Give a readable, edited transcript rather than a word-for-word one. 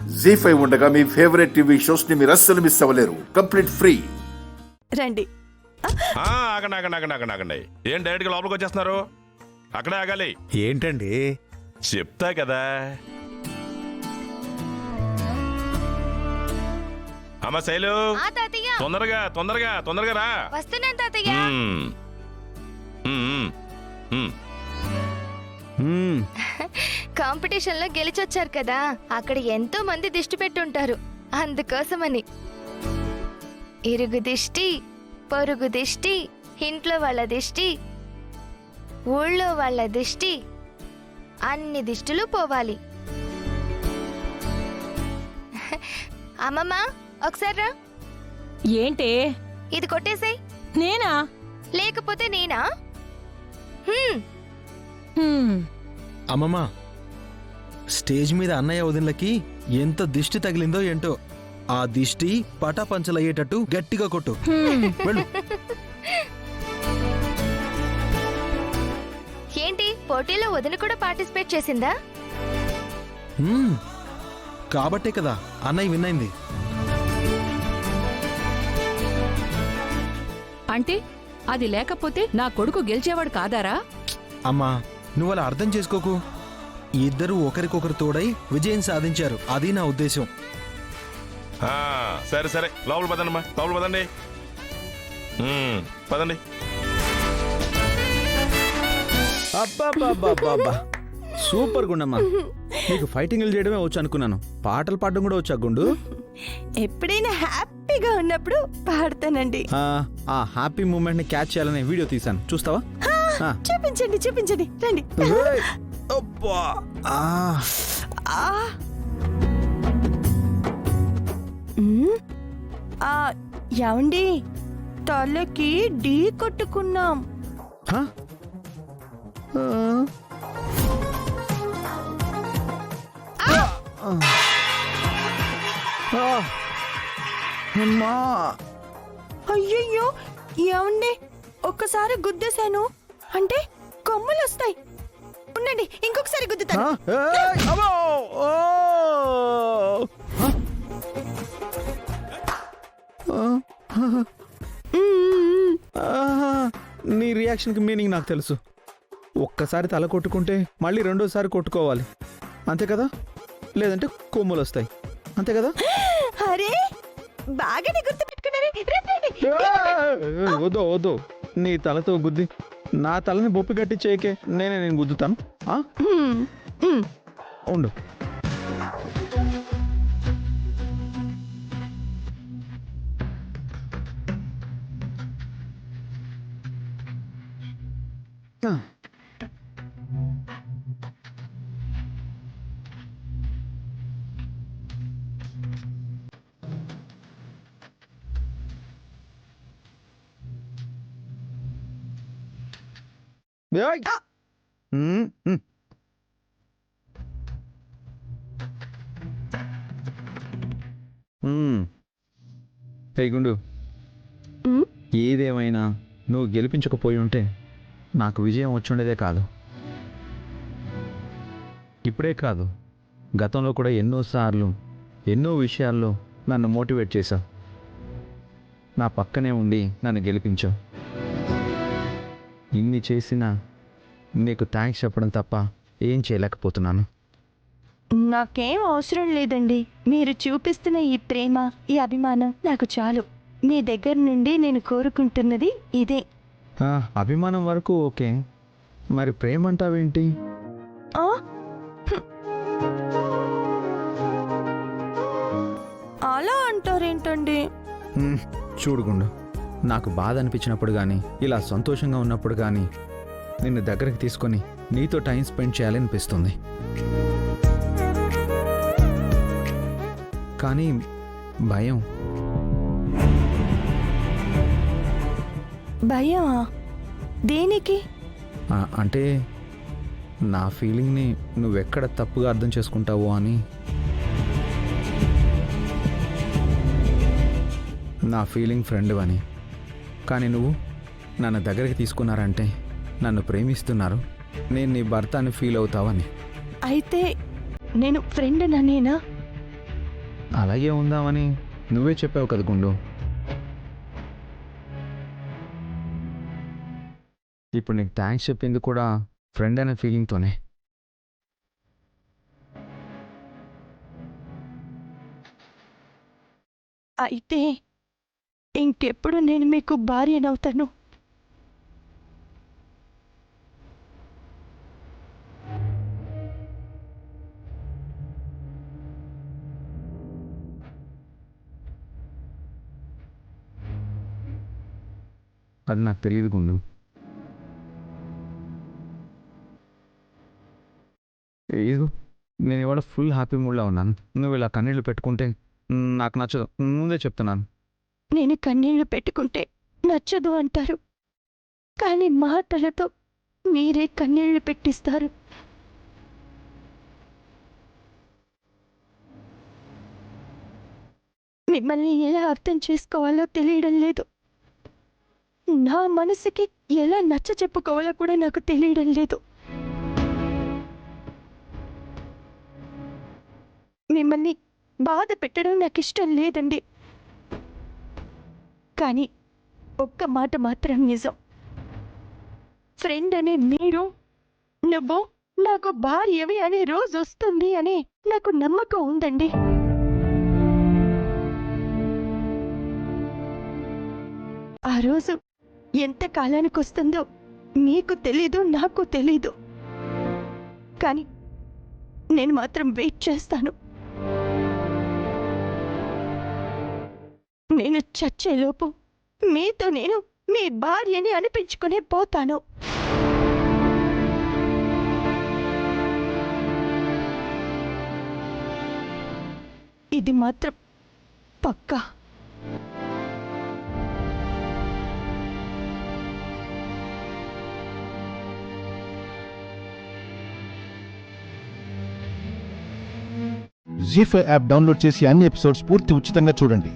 జీ5 ఉండగా మీ favourite TV shows ని మీరు అస్సలు మిస్ అవ్వలేరు. Complete free. రండి. ఆగండి ఆగండి ఆగండి ఆగండి ఆగండి. ఏం డైరెక్ట్గా లోపలికి వచ్చేస్తున్నారు? అక్కడే ఆగాలి. ఏంటండి? చెప్తా కదా. అమ్మ శైలు, తొందరగా తొందరగా తొందరగా రా. వస్తున్నాను తాతయ్య. కాంపిటీషన్ లో గెలిచొచ్చారు కదా, అక్కడ ఎంతో మంది దిష్టి పెట్టుంటారు. అందుకోసమని ఇరుగు దిష్టి, పొరుగు దిష్టి, ఇంట్లో వాళ్ళ దిష్టి, ఊళ్ళో వాళ్ళ దిష్టి, అన్ని దిష్టులు పోవాలి. అమ్మమ్మ ఒకసారి రా. ఏంటే? ఇది కొట్టేసాయి. నేనా? లేకపోతే నేనా? అమ్మమ్మ, స్టేజ్ మీద అన్నయ్య వదినలకి ఎంత దిష్టి తగిలిందో ఏంటో. ఆ దిష్టి పటాపంచలయ్యేటట్టు గట్టిగా కొట్టు. వెళ్ళు. ఏంటి పోటీలో వదిన కూడా పార్టిసిపేట్ చేసిందా? కాబట్టే కదా అన్నయ్య విన్నైంది. అంటే అది లేకపోతే నా కొడుకు గెలిచేవాడు కాదారా? అమ్మా, నువ్వు అలా అర్థం చేసుకోకు. ఇద్దరు ఒకరికొకరు తోడై విజయం సాధించారు, అది నా ఉద్దేశం. సరే సరే, లోపల పదండి, లోపల పదండి. పదండి. అబ్బా, సూపర్ గుండమ్మా. నీకు ఫైటింగ్లు చేయడమే వచ్చు అనుకున్నాను, పాటలు పాడడం కూడా వచ్చా గుండు? ఎప్పుడైనా హ్యాపీగా ఉన్నప్పుడు పాడతానండి. ఆ హ్యాపీ మూమెంట్ ని క్యాచ్ చేయాలనే వీడియో తీసాను, చూస్తావా? చూపించండి చూపించండి, రండి. ఏమండి, తలకి ఢీ కొట్టుకున్నాం. అయ్యయ్యో, ఏమండి, ఒక్కసారి గుద్దేశాను అంటే కొమ్ములు వస్తాయి. ఉండండి, ఇంకొకసారి గుద్దుతాను. నీ రియాక్షన్కి మీనింగ్ నాకు తెలుసు. ఒక్కసారి తల కొట్టుకుంటే మళ్ళీ రెండోసారి కొట్టుకోవాలి, అంతే కదా? లేదంటే కొమ్ములు వస్తాయి, అంతే కదా? అరే, బాగానే గుర్తు పెట్టుకున్నారే. వద్దు వద్దు, నీ తలతో గుద్ది నా తలని బొప్పి కట్టి చేయకే, నేను గుద్దుతాను. ఉండు. గుండు, ఏదేమైనా నువ్వు గెలిపించకపోయి ఉంటే నాకు విజయం వచ్చుండేదే కాదు. ఇప్పుడే కాదు, గతంలో కూడా ఎన్నోసార్లు ఎన్నో విషయాల్లో నన్ను మోటివేట్ చేశావు. నా పక్కనే ఉండి నన్ను గెలిపించావు. ఇన్ని చేసినా నీకు థ్యాంక్స్ చెప్పడం తప్ప ఏం చేయలేకపోతున్నాను. నాకేం అవసరం లేదండి. మీరు చూపిస్తున్న ఈ ప్రేమ, ఈ అభిమానం నాకు చాలు. మీ దగ్గర నుండి నేను కోరుకుంటున్నది ఇదే. అభిమానం వరకు ఓకే, మరి ప్రేమ అంటావేంటి? అలా అంటారేంటండి? చూడుగుండు, నాకు బాధ అనిపించినప్పుడు కానీ ఇలా సంతోషంగా ఉన్నప్పుడు కానీ నిన్ను దగ్గరకు తీసుకొని నీతో టైం స్పెండ్ చేయాలనిపిస్తుంది. కానీ భయం. భయమా? దేనికి? అంటే నా ఫీలింగ్ని నువ్వెక్కడ తప్పుగా అర్థం చేసుకుంటావో అని. నా ఫీలింగ్ ఫ్రెండ్ అని, కానీ నువ్వు నన్ను దగ్గరికి తీసుకున్నారంటే నన్ను ప్రేమిస్తున్నారు, నేను నీ భర్త అని ఫీల్ అవుతావని. అయితే నేను ఫ్రెండ్ ననేనా? అలాగే ఉందామని నువ్వే చెప్పావు కదా గుండు. ఇప్పుడు నీకు థ్యాంక్స్ చెప్పింది కూడా ఫ్రెండ్ అనే ఫీలింగ్తోనే. అయితే ఇంకెప్పుడు నేను మీకు భార్యనవుతాను. అది నాకు తెలియదు గుండు. ఇది నేను ఇవాళ ఫుల్ హ్యాపీ మూడ్లో ఉన్నాను. నువ్వు ఇలా కన్నీళ్ళు పెట్టుకుంటే నాకు నచ్చదు, ముందే చెప్తున్నాను. నేను కన్నీళ్లు పెట్టుకుంటే నచ్చదు అంటారు, కానీ మాటలతో మీరే కన్నీళ్లు పెట్టిస్తారు. మిమ్మల్ని ఎలా అర్థం చేసుకోవాలో తెలియడం లేదు. నా మనసుకి ఎలా నచ్చ చెప్పుకోవాలో కూడా నాకు తెలియడం లేదు. మిమ్మల్ని బాధ పెట్టడం నాకు ఇష్టం లేదండి, కానీ ఒక్క మాట మాత్రం నిజం. ఫ్రెండ్ అనే మీరు, నువ్వు నాకు భార్యవి అనే రోజు వస్తుంది అని నాకు నమ్మకం ఉందండి. ఆ రోజు ఎంత కాలానికి వస్తుందో మీకు తెలీదు, నాకు తెలీదు, కానీ నేను మాత్రం వెయిట్ చేస్తాను. నేను చచ్చేలోపు మీతో నేను మీ భార్యని అనిపించుకునే పోతాను. ఇది మాత్రం పక్కా. జీ5 యాప్ డౌన్లోడ్ చేసి అన్ని ఎపిసోడ్స్ పూర్తి ఉచితంగా చూడండి.